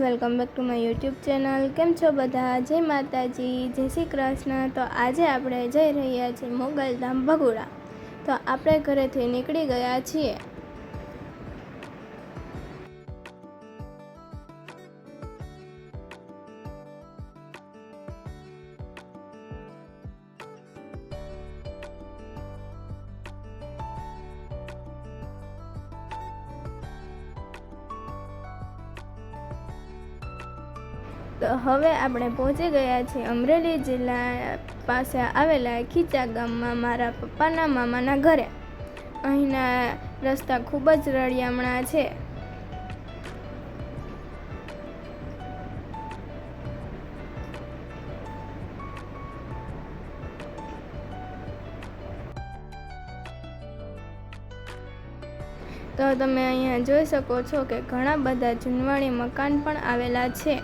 Welcome back to my YouTube channel. કેમ છો બધા? જય માતાજી, જય શ્રી કૃષ્ણ। તો આજે આપણે જઈ રહ્યા છીએ મોગલધામ ભગોડા। તો આપણે ઘરેથી નીકળી ગયા છીએ। તો હવે આપણે પહોંચી ગયા છીએ અમરેલી જિલ્લા પાસે આવેલા ખીચા ગામમાં મારા પપ્પાના મામાના ઘરે। અહીંના રસ્તા ખૂબ જ રળિયામણા છે। તો તમે અહીંયા જોઈ શકો છો કે ઘણા બધા જૂનવાણી મકાન પણ આવેલા છે।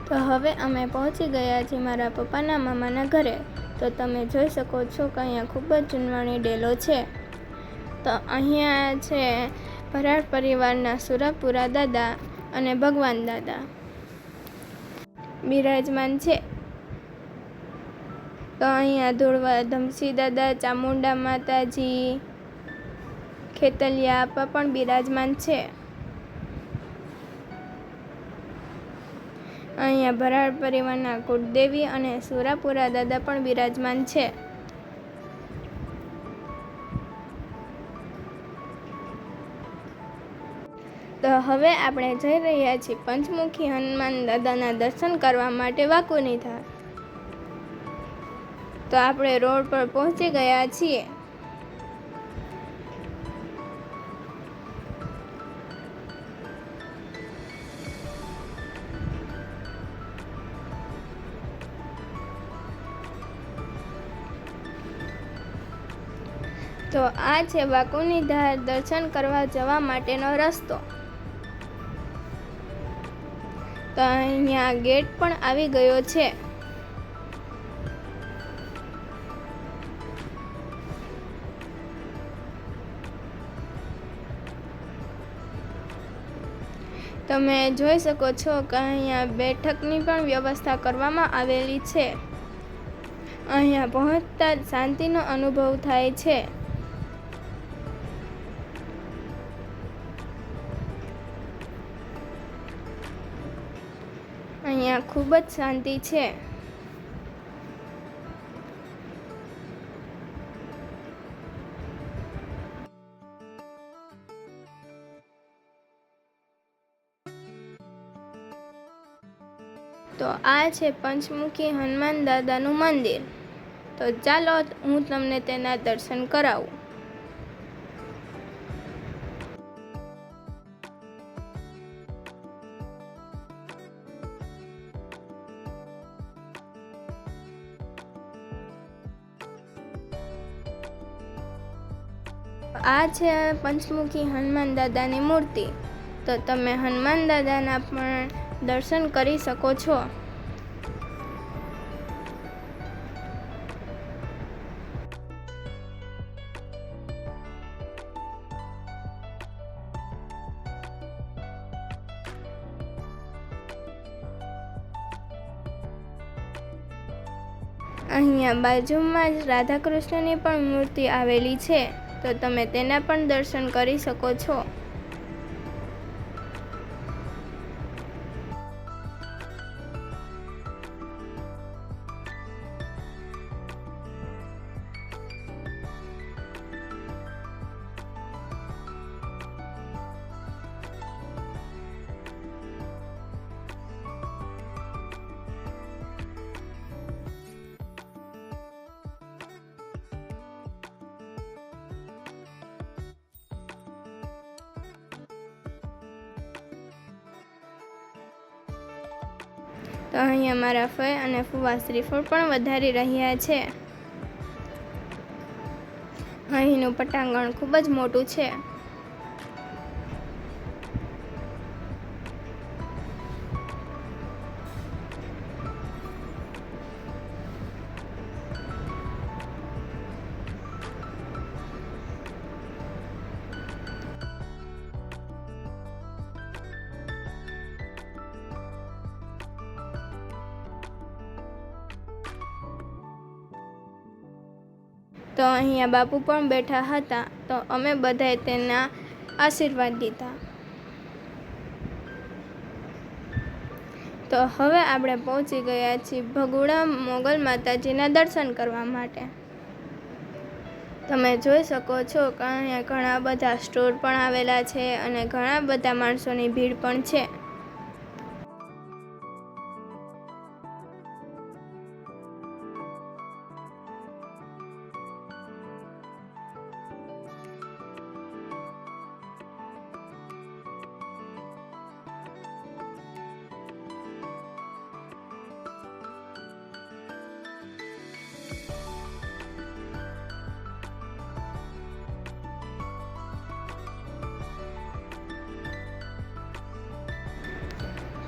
તો હવે અમે પહોંચી ગયા છીએ મારા પપ્પાના મામાના ઘરે। તો તમે જોઈ શકો છો કે અહીંયા ખૂબ જ જૂનવાણી ડેલો છે। તો અહીંયા છે ભરાડ પરિવારના સુરાપુરા દાદા અને ભગવાન દાદા બિરાજમાન છે। તો અહીંયા ધોળવા ધમસી દાદા, ચામુંડા માતાજી, ખેતલિયા આપા પણ બિરાજમાન છે। અહીંયા ભરાડ પરિવારના કુળદેવી અને સુરાપુરા દાદા પણ બિરાજમાન છે। તો હવે આપણે જઈ રહ્યા છીએ પંચમુખી હનુમાન દાદાના દર્શન કરવા માટે વાંકુની ધાર। તો આપણે રોડ પર પહોંચી ગયા છીએ। તો આ છે વાંકુની ધાર દર્શન કરવા જવા માટેનો રસ્તો। તો અહીંયા ગેટ પણ આવી ગયો છે। તમે જોઈ શકો છો કે અહીંયા બેઠકની પણ વ્યવસ્થા કરવામાં આવેલી છે। અહીંયા પહોંચતા જ શાંતિનો અનુભવ થાય છે। અહીંયા ખૂબ જ શાંતિ છે। તો આ છે પંચમુખી હનુમાન દાદાનું મંદિર। તો ચાલો હું તમને તેના દર્શન કરાવું। આ છે પંચમુખી હનુમાન દાદાની મૂર્તિ। તો તમે હનુમાન દાદાના પણ દર્શન કરી શકો છો। અહીંયા બાજુમાં જ રાધા કૃષ્ણની પણ મૂર્તિ આવેલી છે। તો તમે તેના પણ દર્શન કરી શકો છો। તો અહીંયા મારા ફઈ અને ફુવા શ્રીફળ પણ વધારી રહ્યા છે. અહીંનું પટાંગણ ખૂબ જ મોટું છે. તો અહીંયા બાપુ પણ બેઠા હતા, તો અમે બધાએ તેના આશીર્વાદ લીધા. તો હવે આપણે પહોંચી ગયા છીએ ભગુડા મોગલ માતાજીના દર્શન કરવા માટે. તમે જોઈ શકો છો કે અહીંયા ઘણા બધા સ્ટોર પણ આવેલા છે અને ઘણા બધા માણસોની ભીડ પણ છે.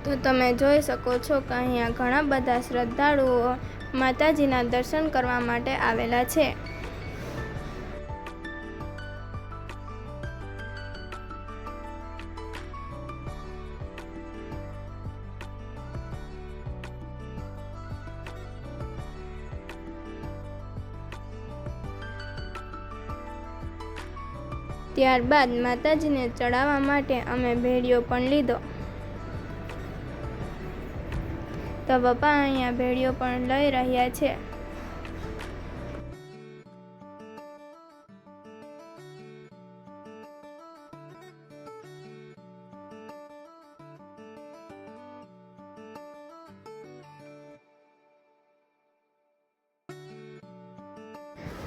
તો તમે જોઈ શકો છો કે અહીંયા ઘણા બધા શ્રદ્ધાળુઓ માતાજીના દર્શન કરવા માટે આવેલા છે. ત્યારબાદ માતાજીને ચડાવવા માટે અમે ભેળિયો પણ લીધો. તો પપ્પા અહીંયા ભેળિયો પણ લઈ રહ્યા છે.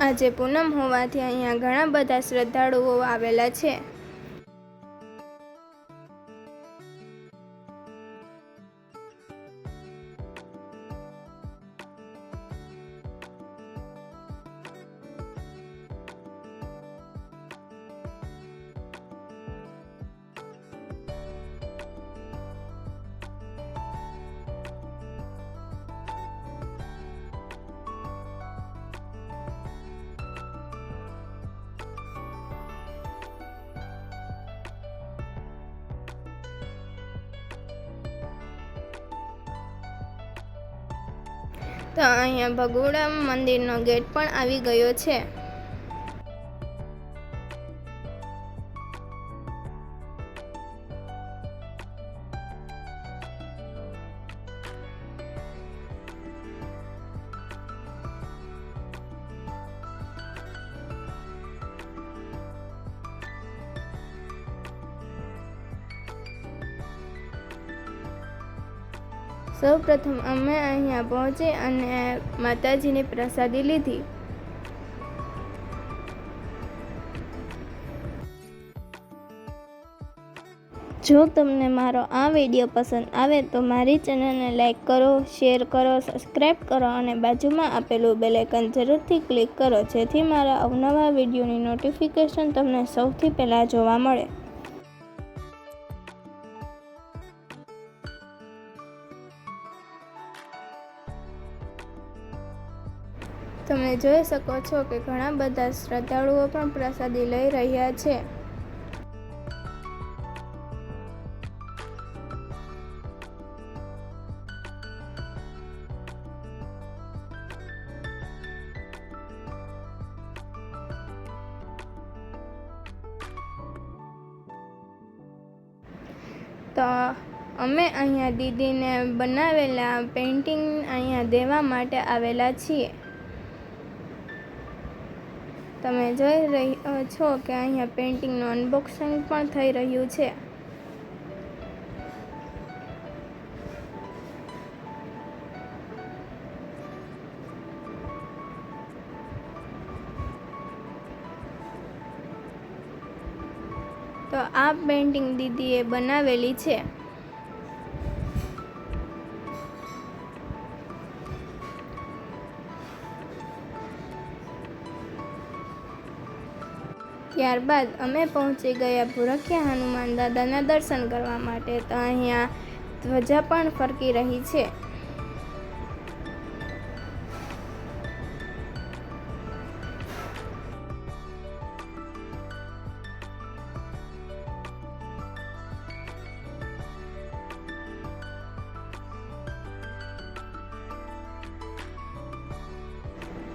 આજે પૂનમ હોવાથી અહીંયા ઘણા બધા શ્રદ્ધાળુઓ આવેલા છે. તો અહીંયા ભગુડા મંદિરનો ગેટ પણ આવી ગયો છે. સૌપ્રથમ અમે અહીંયા પહોંચી અને માતાજીની પ્રસાદી લીધી. જો તમને મારો આ વિડીયો પસંદ આવે તો મારી ચેનલને લાઈક કરો, શેર કરો, સબસ્ક્રાઈબ કરો અને બાજુમાં આપેલું બેલ આઇકન જરૂરથી ક્લિક કરો, જેથી મારા અવનવા વિડીયોની નોટિફિકેશન તમને સૌથી પહેલાં જોવા મળે. તમે જોઈ શકો છો કે ઘણા બધા શ્રદ્ધાળુઓ પણ પ્રસાદી લઈ રહ્યા છે. તો અમે અહીંયા દીદીને બનાવેલા પેઇન્ટિંગ અહીંયા દેવા માટે આવેલા છીએ. તમે જોઈ રહ્યા છો કે અહીંયા પેઇન્ટિંગનું અનબોક્સિંગ પણ થઈ રહ્યું છે. તો આ પેઇન્ટિંગ દીદીએ બનાવેલી છે. ત્યારબાદ અમે પહોંચી ગયા ભૂરખિયા હનુમાન દાદાના દર્શન કરવા માટે. તો અહીંયા ધ્વજા પણ ફરકી રહી છે.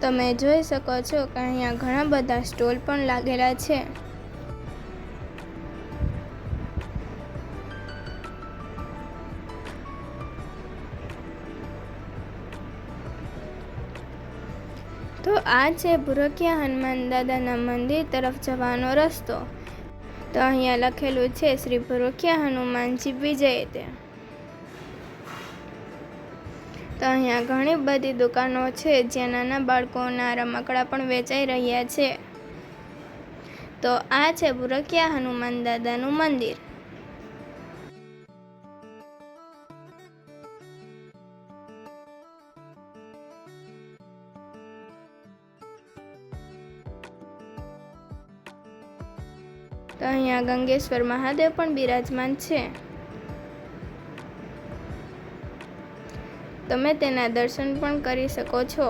તમે જોઈ શકો છો કે અહીંયા ઘણા બધા સ્ટોલ પણ લાગેલા છે. તો આ છે ભૂરખિયા હનુમાન દાદાના મંદિર તરફ જવાનો રસ્તો. તો અહીંયા લખેલું છે શ્રી ભૂરખિયા હનુમાનજી વિજયતે. તો અહીંયા ઘણી બધી દુકાનો છે જ્યાં નાના બાળકોના રમકડા પણ વેચાઈ રહ્યા છે. તો આ છે ભૂરખિયા હનુમાન દાદાનું મંદિર. તો અહીંયા ગંગેશ્વર મહાદેવ પણ બિરાજમાન છે. તમે તેના દર્શન પણ કરી શકો છો.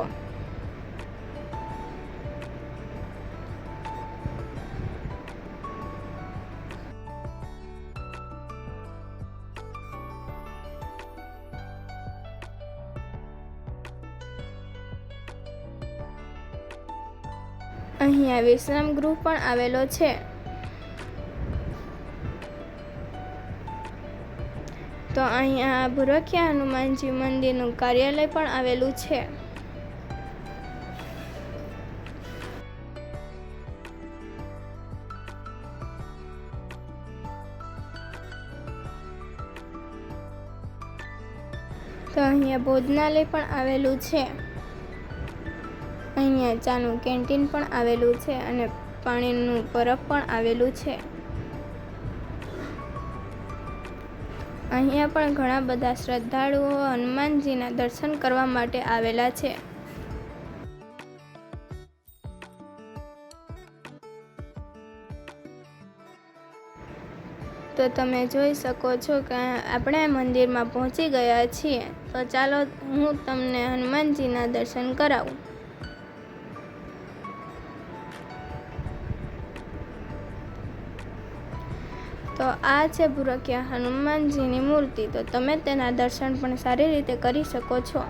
અહીંયા વિશ્રામ ગૃહ પણ આવેલો છે. તો અહીંયા ભૂરખિયા હનુમાનજી મંદિરનું કાર્યાલય પણ આવેલું છે. તો અહીંયા ભોજનાલય પણ આવેલું છે. અહીંયા ચાનું કેન્ટીન પણ આવેલું છે અને પાણીનું પરબ પણ આવેલું છે. અહીંયા પણ ઘણા બધા શ્રદ્ધાળુઓ હનુમાનજીના દર્શન કરવા માટે આવેલા છે. તો તમે જોઈ શકો છો કે આપણે મંદિરમાં પહોંચી ગયા છીએ. તો ચાલો હું તમને હનુમાનજીના દર્શન કરાવું. તો આ છે ભૂરખિયા હનુમાનજીની મૂર્તિ. તો તમે તેના દર્શન પણ સારી રીતે કરી શકો છો.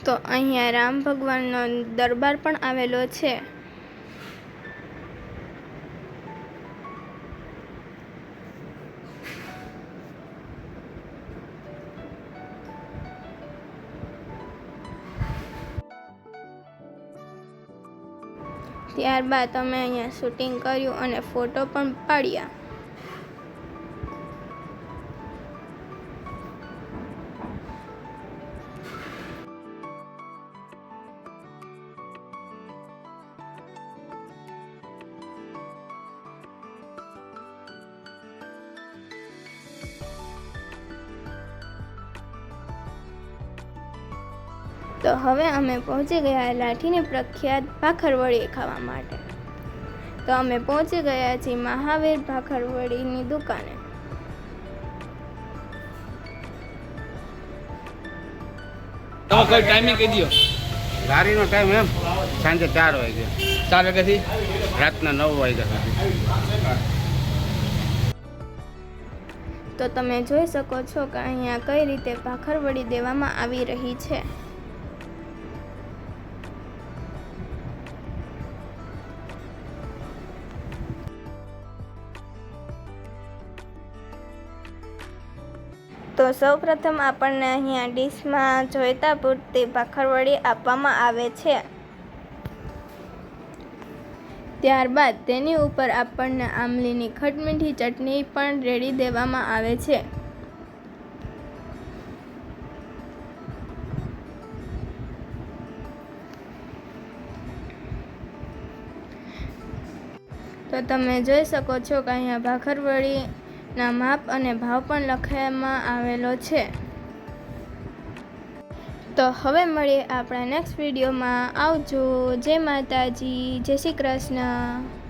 તો અહીંયા રામ ભગવાનનો દરબાર પણ આવેલો છે. ત્યારબાદ અમે અહીંયા શૂટિંગ કર્યું અને ફોટો પણ પાડ્યા. તો હવે અમે પહોંચી ગયા લાઠીની પ્રખ્યાત ભાખરવડી ખાવા માટે. તો અમે પહોંચી ગયા છીએ મહાવીર ભાખરવડીની દુકાને. ટાઈમિંગ કહી દો. લારીનો ટાઈમ એમ સાંજે 4 વાગે. 4 વાગ્યાથી રાતના 9 વાગ્યા સુધી. તો તમે જોઈ શકો છો કે અહીંયા કઈ રીતે ભાખરવડી દેવામાં આવી રહી છે. તો સૌપ્રથમ આપણને અહીંયા ડીશમાં જોઈતા પૂરતી ભાખરવડી આપવામાં આવે છે. ત્યારબાદ તેની ઉપર આપણને આમલીની ખટમીઠી ચટણી પણ રેડી દેવામાં આવે છે. તો તમે જોઈ શકો છો કે અહીંયા ભાખરવડીના માપ અને ભાવ પણ લખવામાં આવેલો છે. તો હવે મળીએ આપણા નેક્સ્ટ વિડીયોમાં. આવજો. જય માતાજી. જય શ્રી કૃષ્ણ.